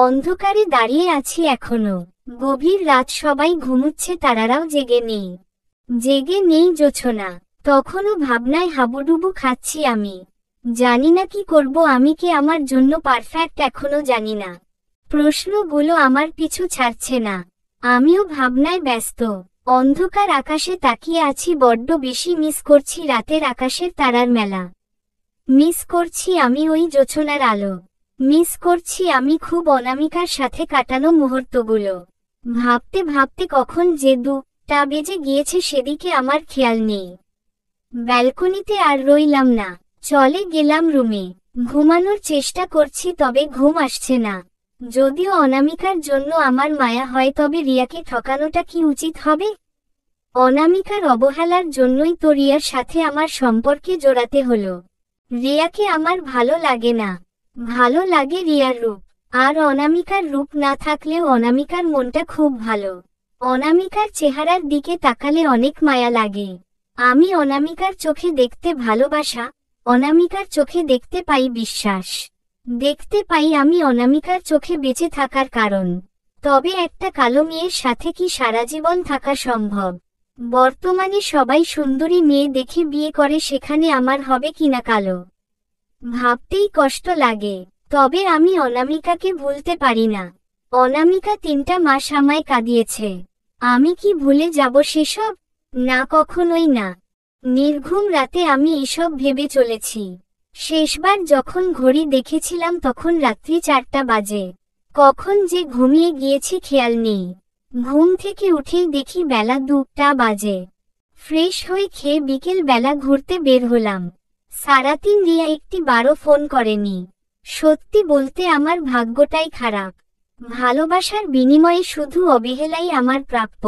অন্ধকারে দাঁড়িয়ে আছি এখনো। গভীর রাত, সবাই ঘুমুচ্ছে, তারারাও জেগে নেই। জেগে নেই জোছনা। তখনও ভাবনায় হাবুডুবু খাচ্ছি আমি। জানি না কি করব আমি, কে আমার জন্য পারফেক্ট এখনো জানি না। প্রশ্নগুলো আমার পিছু ছাড়ছে না। আমিও ভাবনায় ব্যস্ত। অন্ধকার আকাশে তাকিয়ে আছি, বড্ড বেশি মিস করছি রাতের আকাশের তারার মেলা। মিস করছি আমি ওই জোছনার আলো। মিস করছি আমি খুব অনামিকার সাথে কাটানো মুহূর্তগুলো। ভাবতে ভাবতে কখন যে 2টা বেজে গিয়েছে সেদিকে আমার খেয়াল নেই। ব্যালকনিতে আর রইলাম না, চলে গেলাম রুমে। ঘুমানোর চেষ্টা করছি, তবে ঘুম আসছে না। যদিও অনামিকার জন্য আমার মায়া হয়, তবে রিয়াকে ঠকানোটা কি উচিত হবে? অনামিকার অবহেলার জন্যই তো রিয়ার সাথে আমার সম্পর্কে জড়াতে হলো। রিয়াকে আমার ভালো লাগে না, ভালো লাগে রিয়ার রূপ। আর অনামিকার রূপ না থাকলেও অনামিকার মনটা খুব ভালো। অনামিকার চেহারার দিকে তাকালে অনেক মায়া লাগে। আমি অনামিকার চোখে দেখতে ভালোবাসা, অনামিকার চোখে দেখতে পাই বিশ্বাস। দেখতে পাই আমি অনামিকার চোখে বেঁচে থাকার কারণ। তবে একটা কালো মেয়ের সাথে কি সারা জীবন থাকা সম্ভব? বর্তমানে সবাই সুন্দরী মেয়ে দেখে বিয়ে করে, সেখানে আমার হবে কিনা কালো? ভাবতেই কষ্ট লাগে। তবে আমি অনামিকাকে ভুলতে পারি না। অনামিকা 3টা মাস আমায় কাঁদিয়েছে। আমি কি ভুলে যাব সেসব? না, কখনোই না। নির্ঘুম রাতে আমি এসব ভেবে চলেছি। শেষবার যখন ঘড়ি দেখেছিলাম তখন রাত্রি 4টা বাজে। কখন যে ঘুমিয়ে গিয়েছি খেয়াল নেই। ঘুম থেকে উঠেই দেখি বেলা 2টা বাজে। ফ্রেশ হয়ে খেয়ে বিকেল বেলা ঘুরতে বের হলাম। সারাদিন রিয়া একটি বারও ফোন করেনি। সত্যি বলতে আমার ভাগ্যটাই খারাপ। ভালোবাসার বিনিময়ে শুধু অবহেলাই আমার প্রাপ্য।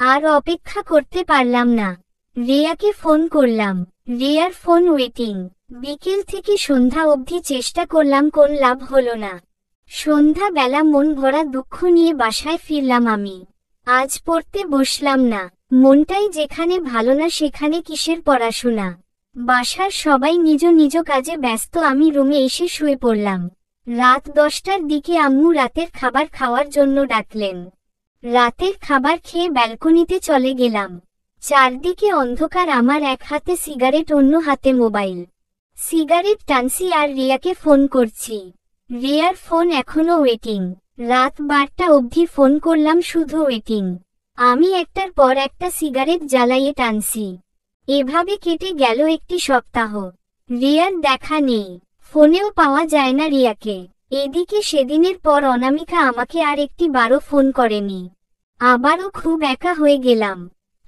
আর অপেক্ষা করতে পারলাম না। রিয়াকে ফোন করলাম, রিয়ার ফোন ওয়েটিং। বিকেল থেকে সন্ধ্যা অবধি চেষ্টা করলাম, কোন লাভ হলো না। সন্ধ্যা বেলা মন ভরা দুঃখ নিয়ে বাসায় ফিরলাম আমি। আজ পড়তে বসলাম না। মনটাই যেখানে ভালো না, সেখানে কিসের পড়াশোনা? বাসার সবাই নিজ নিজ কাজে ব্যস্ত, আমি রুমে এসে শুয়ে পড়লাম। রাত 10টার দিকে আম্মু রাতের খাবার খাওয়ার জন্য ডাকলেন। রাতের খাবার খেয়ে ব্যালকনিতে চলে গেলাম। চারদিকে অন্ধকার, আমার এক হাতে সিগারেট, অন্য হাতে মোবাইল। সিগারেট টানছি আর রিয়াকে ফোন করছি। রিয়ার ফোন এখনো ওয়েটিং। রাত 12টা অবধি ফোন করলাম, শুধু ওয়েটিং। আমি একটার পর একটা সিগারেট জ্বালাইয়ে টানছি। এভাবে কেটে গেল একটি সপ্তাহ। রিয়ার দেখা নেই, ফোনেও পাওয়া যায় না রিয়াকে। এদিকে সেদিনের পর অনামিকা আমাকে আর একটি বারও ফোন করেনি। আবারও খুব একা হয়ে গেলাম।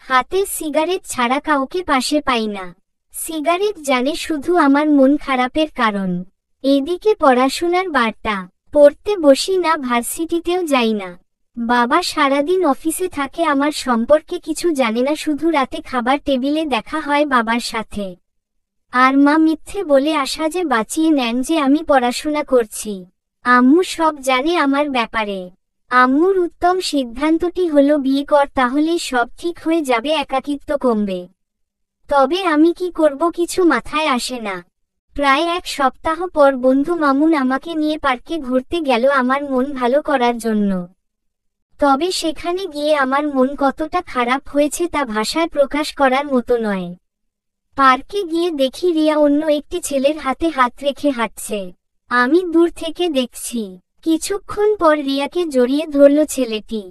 হাতে সিগারেট ছাড়া কাউকে পাশে পাই না। সিগারেট জানে শুধু আমার মন খারাপের কারণ। এদিকে পড়াশোনার বার্তা, পড়তে বসি না, ভার্সিটিতেও যাই না। বাবা সারাদিন অফিসে থাকে, আমার সম্পর্কে কিছু জানে না, শুধু রাতে খাবার টেবিলে দেখা হয় বাবার সাথে। আর মা মিথ্যে বলে আশা যে বাঁচিয়ে নেন যে আমি পড়াশোনা করছি। আম্মু সব জানে আমার ব্যাপারে। আম্মুর উত্তম সিদ্ধান্তটি হলো, বিয়ে কর, তাহলেই সব ঠিক হয়ে যাবে, একাকিত্ব কমবে। তবে আমি কি করব কিছু মাথায় আসে না। প্রায় 1 সপ্তাহ পর বন্ধু মামুন আমাকে নিয়ে পার্কে ঘুরতে গেল আমার মন ভালো করার জন্য। তবে সেখানে গিয়ে আমার মন কতটা খারাপ হয়েছে তা ভাষায় প্রকাশ করার মতো নয়। পার্কে গিয়ে দেখি রিয়া অন্য একটি ছেলের হাতে হাত রেখে হাঁটছে। আমি দূর থেকে দেখছি। কিছুক্ষণ পর রিয়াকে জড়িয়ে ধরল ছেলেটি।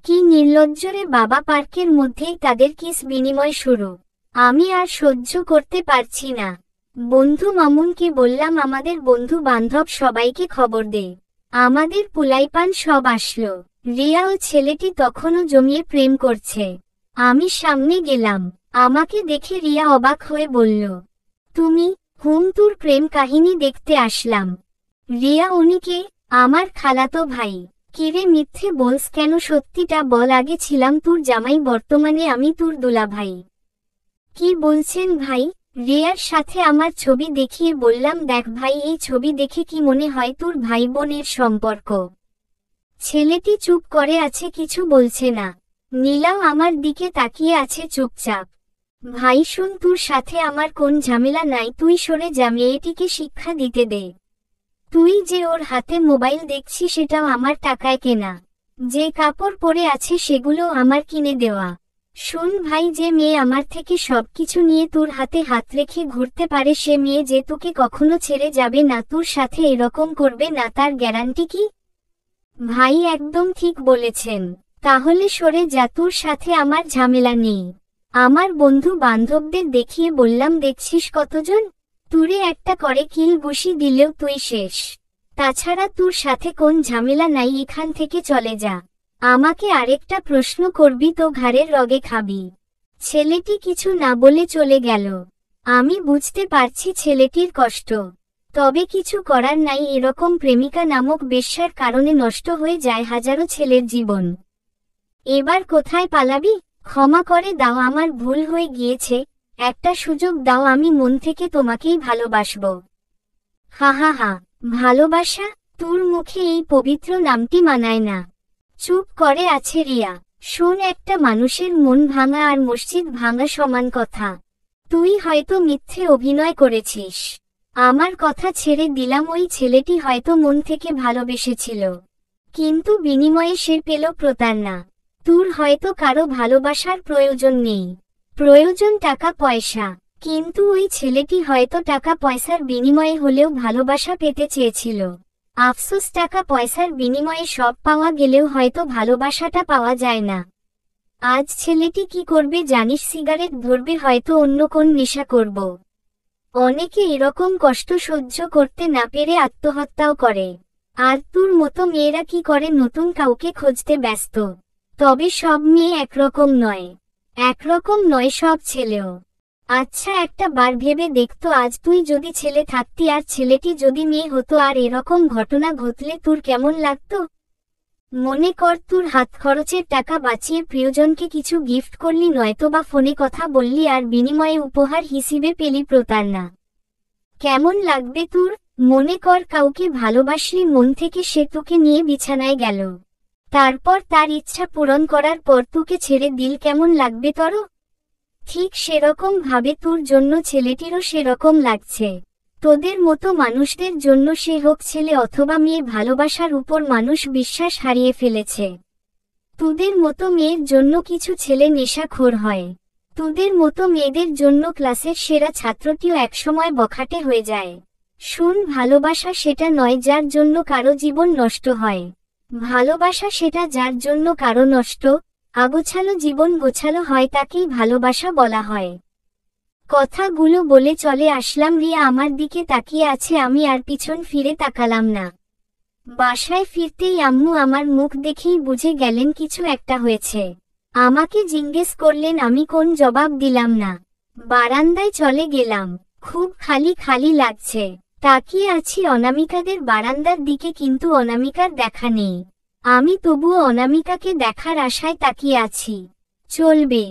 কি নির্লজ্জরে বাবা! পার্কের মধ্যেই তাদের কিস বিনিময় শুরু। আমি আর সহ্য করতে পারছি না। বন্ধু মামুনকে বললাম, আমাদের বন্ধু বান্ধব সবাইকে খবর দে। আমাদের পুলাইপান সব আসলো। রিয়া ও ছেলেটি তখনও জমিয়ে প্রেম করছে। আমি সামনে গেলাম। আমাকে দেখে রিয়া অবাক হয়ে বলল, তুমি? তোর প্রেম কাহিনী দেখতে আসলাম। রিয়া, উনিকে? আমার খালাতো ভাই। কিরে মিথ্যে বলস কেন? সত্যিটা বল, আগে ছিলাম তোর জামাই, বর্তমানে আমি তোর দুলাভাই। কি বলছেন ভাই? রিয়ার সাথে আমার ছবি দেখিয়ে বললাম, দেখ ভাই, এই ছবি দেখে কি মনে হয় তোর ভাই বোনের সম্পর্ক? ছেলেটি চুপ করে আছে, কিছু বলছে না। নীলাও আমার দিকে তাকিয়ে আছে চুপচাপ। ভাই শুন, তোর সাথে আমার কোন ঝামেলা নাই, তুই সরে যা, মেয়েটিকে শিক্ষা দিতে দে। তুই যে ওর হাতে মোবাইল দেখছি সেটাও আমার টাকায় কেনা। যে কাপড় পরে আছে সেগুলো আমার কিনে দেওয়া। শোন ভাই, যে মেয়ে আমার থেকে সবকিছু নিয়ে তোর হাতে হাত রেখে ঘুরতে পারে সে মেয়ে যে তোকে কখনো ছেড়ে যাবে না, তোর সাথে এরকম করবে না, তার গ্যারান্টি কি? ভাই একদম ঠিক বলেছেন। তাহলে সরে যা, তোর সাথে আমার ঝামেলা নেই। আমার বন্ধু বান্ধবদের দেখিয়ে বললাম, দেখছিস কতজন, তুরে একটা করে কিল ঘুষি দিলেও তুই শেষ। তাছাড়া তোর সাথে কোন ঝামেলা নাই, এখান থেকে চলে যা। আমাকে আরেকটা প্রশ্ন করবি তো ঘাড়ের রগে খাবি। ছেলেটি কিছু না বলে চলে গেল। আমি বুঝতে পারছি ছেলেটির কষ্ট, তবে কিছু করার নাই, এরকম প্রেমিকা নামক বেশ্যার কারণে নষ্ট হয়ে যায় হাজারো ছেলের জীবন। এবার কোথায় পালাবি? ক্ষমা করে দাও, আমার ভুল হয়ে গিয়েছে, একটা সুযোগ দাও, আমি মন থেকে তোমাকেই ভালোবাসব। হা হা হা। ভালোবাসা? তোর মুখে এই পবিত্র নামটি মানায় না। চুপ করে আছে রিয়া। শোন, একটা মানুষের মন ভাঙা আর মসজিদ ভাঙা সমান কথা। তুই হয়তো মিথ্যে অভিনয় করেছিস। আমার কথা ছেড়ে দিলাম, ওই ছেলেটি হয়তো মন থেকে ভালোবেসেছিল, কিন্তু বিনিময়ে সে পেল প্রতারণা। তোর হয়তো কারো ভালোবাসার প্রয়োজন নেই, প্রয়োজন টাকা পয়সা, কিন্তু ওই ছেলেটি হয়তো টাকা পয়সার বিনিময়ে হলেও ভালোবাসা পেতে চেয়েছিল। আফসোস, টাকা পয়সার বিনিময়ে সব পাওয়া গেলেও হয়তো ভালোবাসাটা পাওয়া যায় না। আজ ছেলেটি কি করবে জানিস? সিগারেট ধরবে, হয়তো অন্য কোন নেশা করব। অনেকে এরকম কষ্ট সহ্য করতে না পেরে আত্মহত্যাও করে। আর তোর মতো মেয়েরা কি করে? নতুন কাউকে খুঁজতে ব্যস্ত। তবে সব মেয়ে একরকম নয়, একরকম নয় সব ছেলেও। আচ্ছা, একটা বার ভেবে দেখতো, আজ তুই যদি ছেলে থাকতি আর ছেলেটি যদি মেয়ে হতো, আর এরকম ঘটনা ঘটলে তোর কেমন লাগতো? মনে কর, তোর হাত খরচের টাকা বাঁচিয়ে প্রিয়জনকে কিছু গিফট করলি, নয়তো বা ফোনে কথা বললি, আর বিনিময়ে উপহার হিসেবে পেলি প্রতারণা। কেমন লাগবে তোর? মনে কর, কাউকে ভালোবাসলি মন থেকে, সে তোকে নিয়ে বিছানায় গেল, তারপর তার ইচ্ছা পূরণ করার পর তোকে ছেড়ে দিল, কেমন লাগবে তোর? ঠিক সেরকম ভাবে তোর জন্য ছেলেটিরও সেরকম লাগছে। তোদের মতো মানুষদের জন্য, সে হোক ছেলে অথবা মেয়ে, ভালোবাসার উপর মানুষ বিশ্বাস হারিয়ে ফেলেছে। তোদের মতো মেয়ের জন্য কিছু ছেলে নেশাখোর হয়। তোদের মতো মেয়েদের জন্য ক্লাসের সেরা ছাত্রটিও একসময় বখাটে হয়ে যায়। শুন, ভালোবাসা সেটা নয় যার জন্য কারো জীবন নষ্ট হয়। ভালোবাসা সেটা যার জন্য কারো নষ্ট, আগোছালো জীবন গোছালো হয়, তাকেই ভালোবাসা বলা হয়। কথাগুলো বলে চলে আসলাম। রিয়া আমার দিকে তাকিয়ে আছে, আমি আর পিছন ফিরে তাকালাম না। বাসায় ফিরতেই আম্মু আমার মুখ দেখেই বুঝে গেলেন কিছু একটা হয়েছে। আমাকে জিজ্ঞেস করলেন, আমি কোন জবাব দিলাম না। বারান্দায় চলে গেলাম। খুব খালি খালি লাগছে। তাকিয়ে আছি অনামিকাদের বারান্দার দিকে, কিন্তু অনামিকার দেখা নেই। আমি তবুও অনামিকাকে দেখার আশায় তাকিয়ে আছি। চলবে।